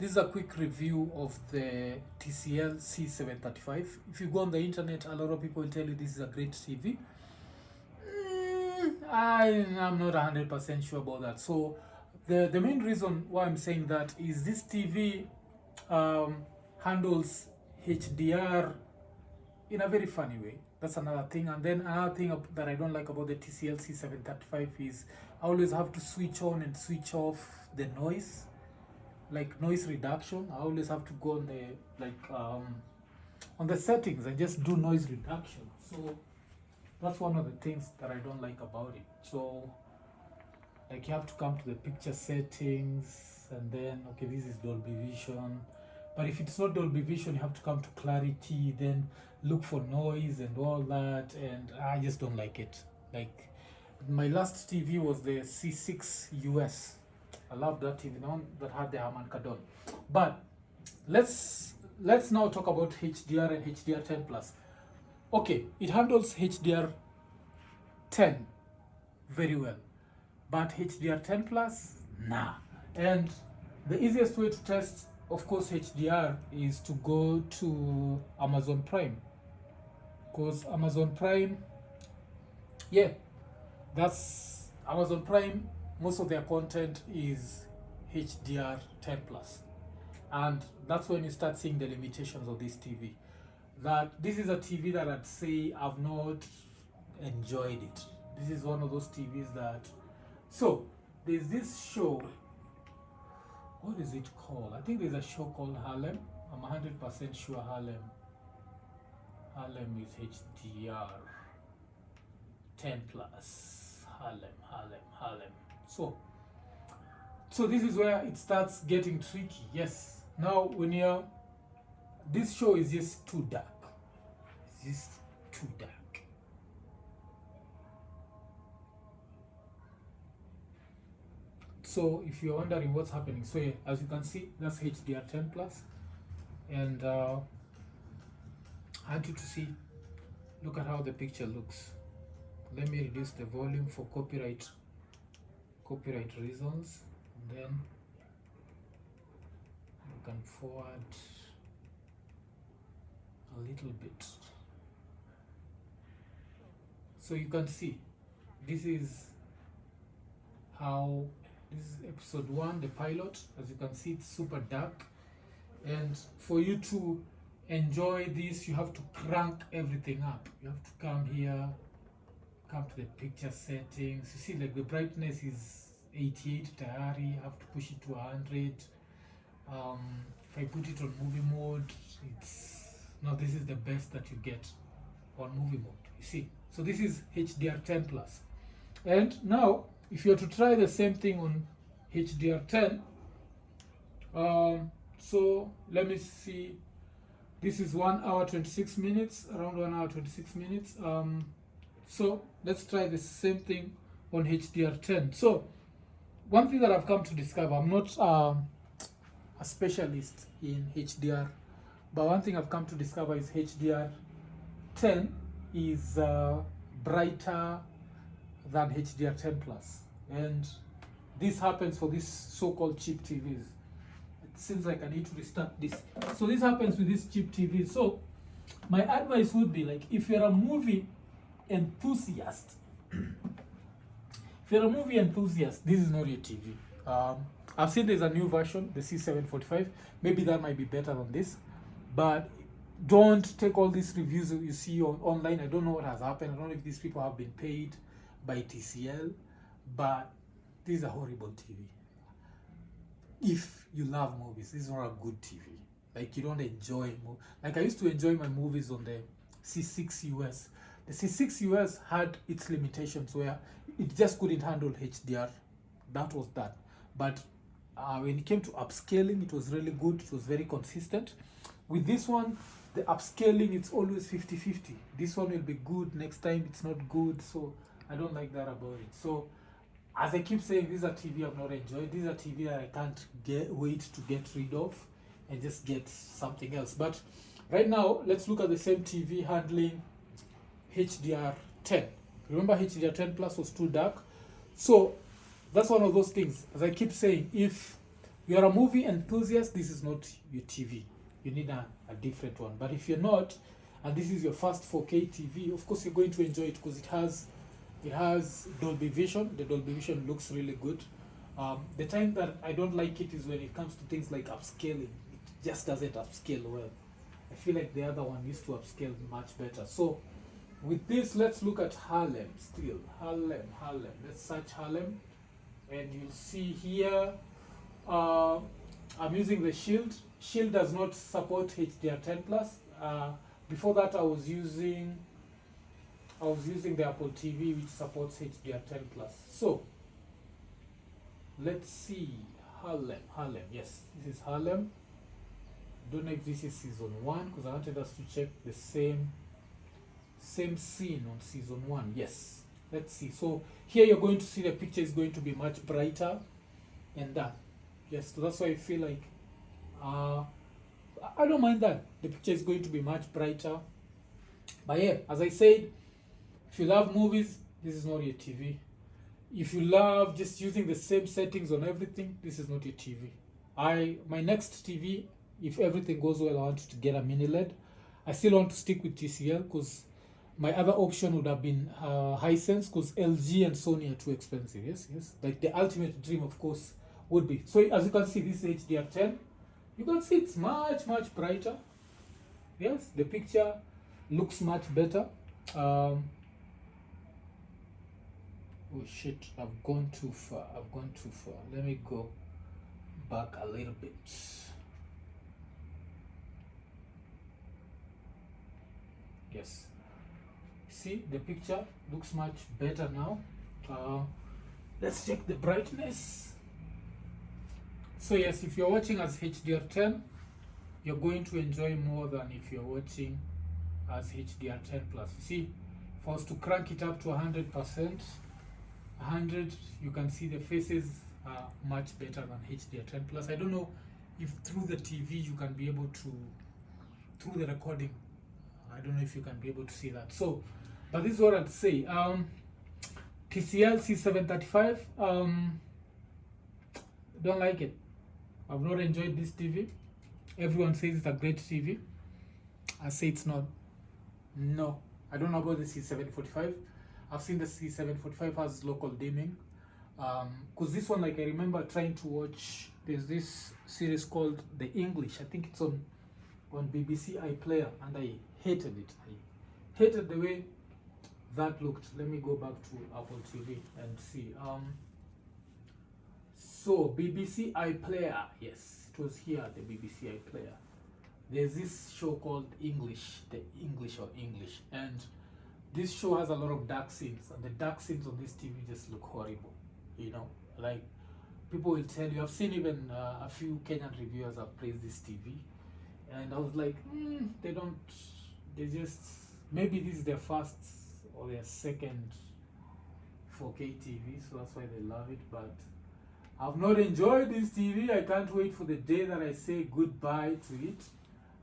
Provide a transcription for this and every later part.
This is a quick review of the TCL C735. If you go on the internet, a lot of people will tell you this is a great TV. I'm not 100% sure about that. So the main reason why I'm saying that is this TV handles HDR in a very funny way. That's another thing. And then another thing that I don't like about the TCL C735 is I always have to switch on and switch off the noise, like noise reduction. I always have to go on the on the settings and just do noise reduction. So that's one of the things that I don't like about it. So like you have to come to the picture settings and then okay, this is Dolby Vision. But if it's not Dolby Vision, you have to come to clarity, then look for noise and all that, and I just don't like it. Like my last TV was the C6 US. I love that TV, the one that had the Harman Kardon. But let's now talk about HDR and HDR10 plus. Okay, it handles HDR10 very well, but HDR10 plus, nah. And the easiest way to test, of course, HDR is to go to Amazon Prime, because Amazon Prime, yeah, that's Amazon Prime. Most of their content is HDR10 plus, and that's when you start seeing the limitations of this TV. That this is a TV that I'd say I've not enjoyed it. This is one of those TVs that, so there's this show, what is it called? I think there's a show called Harlem. I'm 100% sure Harlem is HDR 10 plus. Harlem. So this is where it starts getting tricky. Yes. Now when you're, this show is just too dark. It's just too dark. So if you're wondering what's happening, so yeah, as you can see, that's HDR10 plus, and I want you to see, look at how the picture looks. Let me reduce the volume for copyright reasons, and then you can forward a little bit, so you can see this is how. This is episode 1, the pilot. As you can see, it's super dark, and for you to enjoy this, you have to crank everything up. You have to come here, come to the picture settings. You see, like the brightness is 88 tayari. I have to push it to 100. If I put it on movie mode, it's now, this is the best that you get on movie mode. You see, so this is HDR10 plus, and now if you are to try the same thing on HDR10, so let me see, this is 1 hour 26 minutes, around 1 hour 26 minutes. So let's try the same thing on HDR10. So one thing that I've come to discover, I'm not a specialist in HDR, but one thing I've come to discover is HDR10 is brighter than HDR10 plus, and this happens for these so-called cheap TVs. It seems like I need to restart this. So this happens with these cheap TVs. So my advice would be, like, if you're a movie enthusiast, this is not your TV. I've seen there's a new version, the C745. Maybe that might be better than this, but don't take all these reviews that you see online. I don't know what has happened. I don't know if these people have been paid by TCL, but this is a horrible TV. If you love movies, this is not a good TV. Like, you don't enjoy like I used to enjoy my movies on the C6 US. The C6 US had its limitations where it just couldn't handle HDR. That was that. But when it came to upscaling, it was really good. It was very consistent. With this one, the upscaling, it's always 50-50. This one will be good, next time it's not good. So I don't like that about it. So as I keep saying, this is a TV I've not enjoyed. This is a TV that I can't wait to get rid of and just get something else. But right now, let's look at the same TV handling HDR10. Remember, HDR10 plus was too dark. So that's one of those things. As I keep saying, if you're a movie enthusiast, this is not your TV. You need a different one. But if you're not, and this is your first 4K TV, of course you're going to enjoy it because it has Dolby Vision. The Dolby Vision looks really good. The time that I don't like it is when it comes to things like upscaling. It just doesn't upscale well. I feel like the other one used to upscale much better. So with this, let's look at Harlem still. Harlem. Let's search Harlem. And you'll see here, I'm using the Shield. Shield does not support HDR10 Plus. Before that, I was using the Apple TV, which supports HDR10 Plus. So let's see Harlem. Yes, this is Harlem. Don't know if this is season 1 because I wanted us to check the same scene on season 1. Yes, let's see. So here you're going to see the picture is going to be much brighter and that. Yes, so that's why I feel like I don't mind that. The picture is going to be much brighter. But yeah, as I said, if you love movies, this is not your TV. If you love just using the same settings on everything, this is not your TV. My next TV, if everything goes well, I want to get a mini LED. I still want to stick with TCL because my other option would have been Hisense because LG and Sony are too expensive. Yes. Like the ultimate dream, of course, would be. So as you can see, this is HDR10. You can see it's much brighter. Yes, the picture looks much better. Oh shit, I've gone too far. Let me go back a little bit. Yes, see, the picture looks much better now. Let's check the brightness. So yes, if you're watching as HDR10, you're going to enjoy more than if you're watching as HDR10 Plus. You see, if I was to crank it up to 100%, 100, you can see the faces are much better than HDR10 Plus. I don't know if through the TV you can be able to, through the recording, I don't know if you can be able to see that. So, but this is what I'd say. TCL C735, don't like it. I've not enjoyed this TV. Everyone says it's a great TV. I say it's not. No, I don't know about the C745. I've seen the C745 has local dimming. Because this one, like I remember trying to watch, there's this series called The English. I think it's on BBC iPlayer, and I hated it. I hated the way that looked. Let me go back to Apple TV and see. So BBC iPlayer, yes, it was here, the BBC iPlayer. There's this show called English, and this show has a lot of dark scenes, and the dark scenes on this TV just look horrible. You know, like people will tell you. I've seen even a few Kenyan reviewers have praised this TV, and I was like, they just, maybe this is their first or their second 4K TV, so that's why they love it. But I've not enjoyed this TV. I can't wait for the day that I say goodbye to it.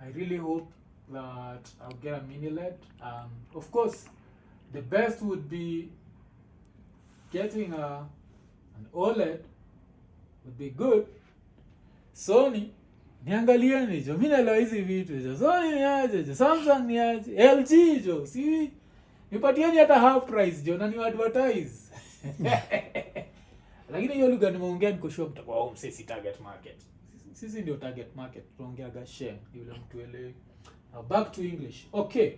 I really hope that I'll get a mini LED. Of course, the best would be getting an OLED would be good. Sony, niangalieni jo, mimi naelewa hizi vitu jo. Sony ni aje jo, Samsung ni aje, LG jo, si nipatieni hata half price jo na ni advertise. Lakini hiyo lugha nimeongea niko sure mtakuwa sisi target market. Sisi ndio target market. Tunaongea gasheng yule mtu elewe. Now back to English. Okay.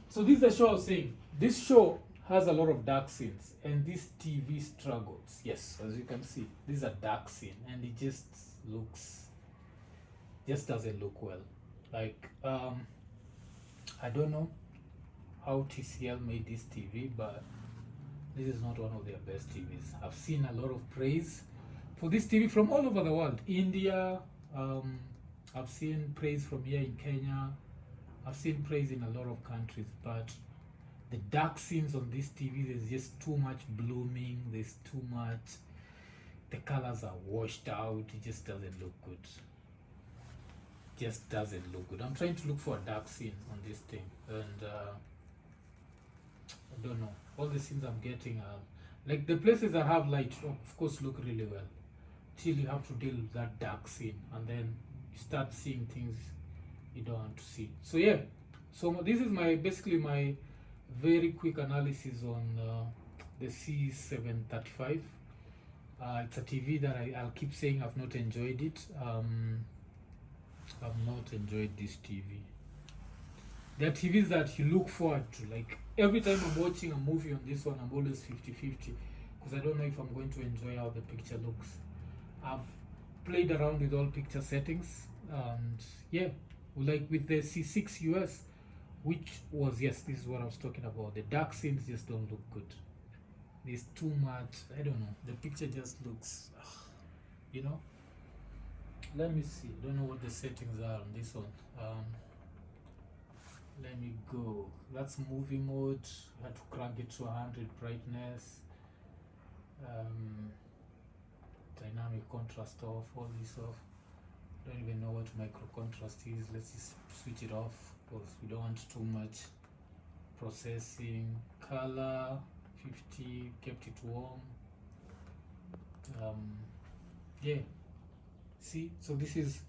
So this is the show I was saying. This show has a lot of dark scenes, and this TV struggles. Yes, as you can see, this is a dark scene, and it just doesn't look well. Like, I don't know how TCL made this TV, but this is not one of their best TVs. I've seen a lot of praise for this TV from all over the world. India, I've seen praise from here in Kenya. I've seen praise in a lot of countries, but the dark scenes on this TV, there's just too much blooming, there's too much, the colors are washed out, it just doesn't look good. Just doesn't look good. I'm trying to look for a dark scene on this thing, and I don't know. All the scenes I'm getting are, like the places that have light, of course, look really well. till you have to deal with that dark scene, and then you start seeing things you don't want to see. So yeah, so this is basically my very quick analysis on the C735. It's a TV that I'll keep saying I've not enjoyed it. I've not enjoyed this TV. There are TVs that you look forward to. Like every time I'm watching a movie on this one, I'm always 50-50 because I don't know if I'm going to enjoy how the picture looks. I've played around with all picture settings, and yeah, like with the C6 US, which was, yes, this is what I was talking about. The dark scenes just don't look good. There's too much, I don't know, the picture just looks, you know. Let me see, I don't know what the settings are on this one. Let me go. That's movie mode. I had to crank it to 100 brightness. Dynamic contrast off, all this off. Don't even know what micro contrast is. Let's just switch it off because we don't want too much processing. Color 50, kept it warm. Yeah, see, so this is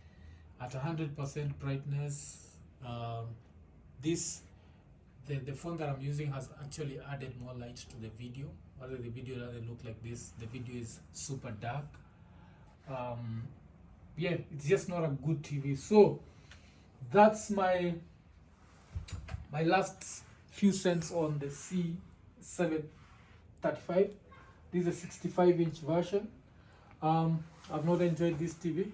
at 100% brightness. The phone that I'm using has actually added more light to the video. Although the video doesn't look like this, the video is super dark. Yeah, it's just not a good TV. So that's my last few cents on the C735. This is a 65-inch version. I've not enjoyed this TV.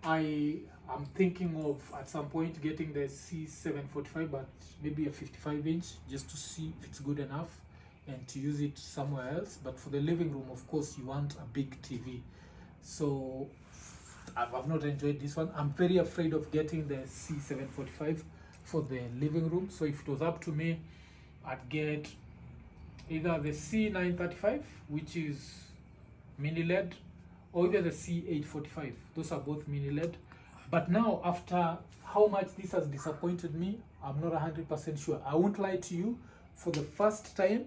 I'm thinking of at some point getting the C745, but maybe a 55-inch just to see if it's good enough and to use it somewhere else. But for the living room, of course, you want a big TV. So I've not enjoyed this one. I'm very afraid of getting the C745 for the living room. So if it was up to me, I'd get either the C935, which is mini LED, or either the C845. Those are both mini LED. But now, after how much this has disappointed me, I'm not 100% sure. I won't lie to you. For the first time,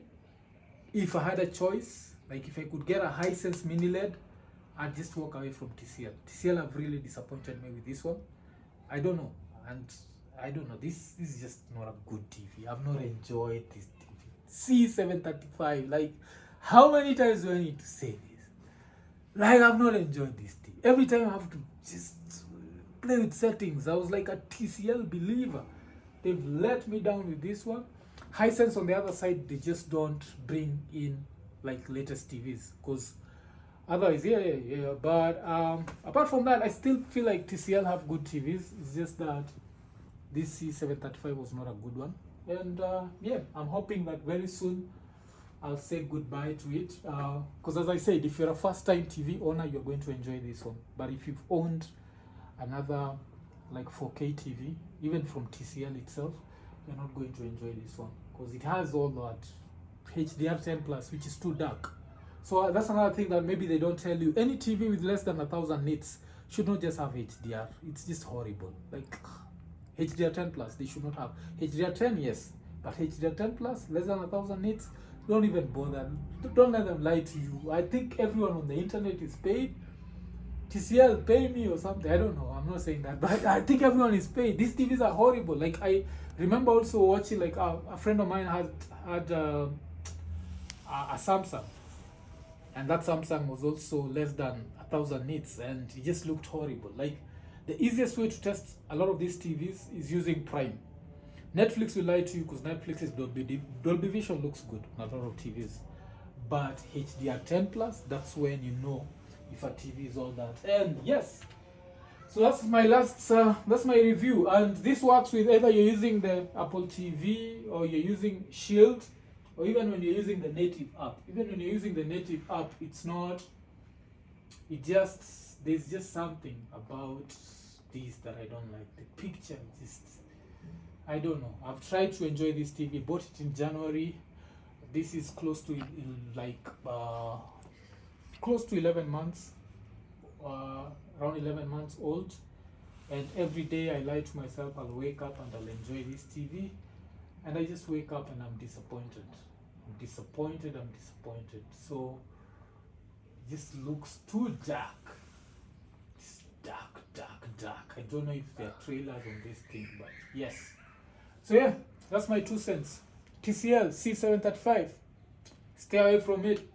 if I had a choice, like if I could get a Hisense mini LED, I'd just walk away from TCL. TCL have really disappointed me with this one. I don't know. And I don't know. This is just not a good TV. I've not enjoyed this TV. C735. Like, how many times do I need to say this? Like, I've not enjoyed this TV. Every time I have to just play with settings. I was like a TCL believer. They've let me down with this one. Hisense on the other side, they just don't bring in like latest TVs, because otherwise, yeah. But apart from that, I still feel like TCL have good TVs. It's just that this C735 was not a good one. And yeah, I'm hoping that very soon I'll say goodbye to it. Because as I said, if you're a first-time TV owner, you're going to enjoy this one. But if you've owned another like 4K TV, even from TCL itself, you're not going to enjoy this one, because it has all that HDR10 plus, which is too dark. So that's another thing that maybe they don't tell you. Any TV with less than 1000 nits should not just have HDR. It's just horrible. Like HDR10 plus, they should not have HDR10, yes, but HDR10 plus, less than 1000 nits, don't even bother. Don't let them lie to you. I think everyone on the internet is paid. TCL pay me or something. I don't know. I'm not saying that, but I think everyone is paid. These TVs are horrible. Like I remember also watching, like a friend of mine had a Samsung, and that Samsung was also less than 1000 nits, and it just looked horrible. Like the easiest way to test a lot of these TVs is using Prime. Netflix will lie to you because Netflix is Dolby Vision looks good on a lot of TVs, but HDR10 plus, that's when you know if a TV is all that. And yes, so that's my last that's my review, and this works with either you're using the Apple TV or you're using Shield, or even when you're using the native app. Even when you're using the native app, it's not, there's just something about this that I don't like. The picture just, I don't know. I've tried to enjoy this TV. Bought it in January. This is close to close to 11 months, around 11 months old. And every day I lie to myself, I'll wake up and I'll enjoy this TV. And I just wake up and I'm disappointed. I'm disappointed. So it just looks too dark. don't know if there are trailers on this thing, but yes. So yeah, that's my 2 cents. TCL C735. Stay away from it.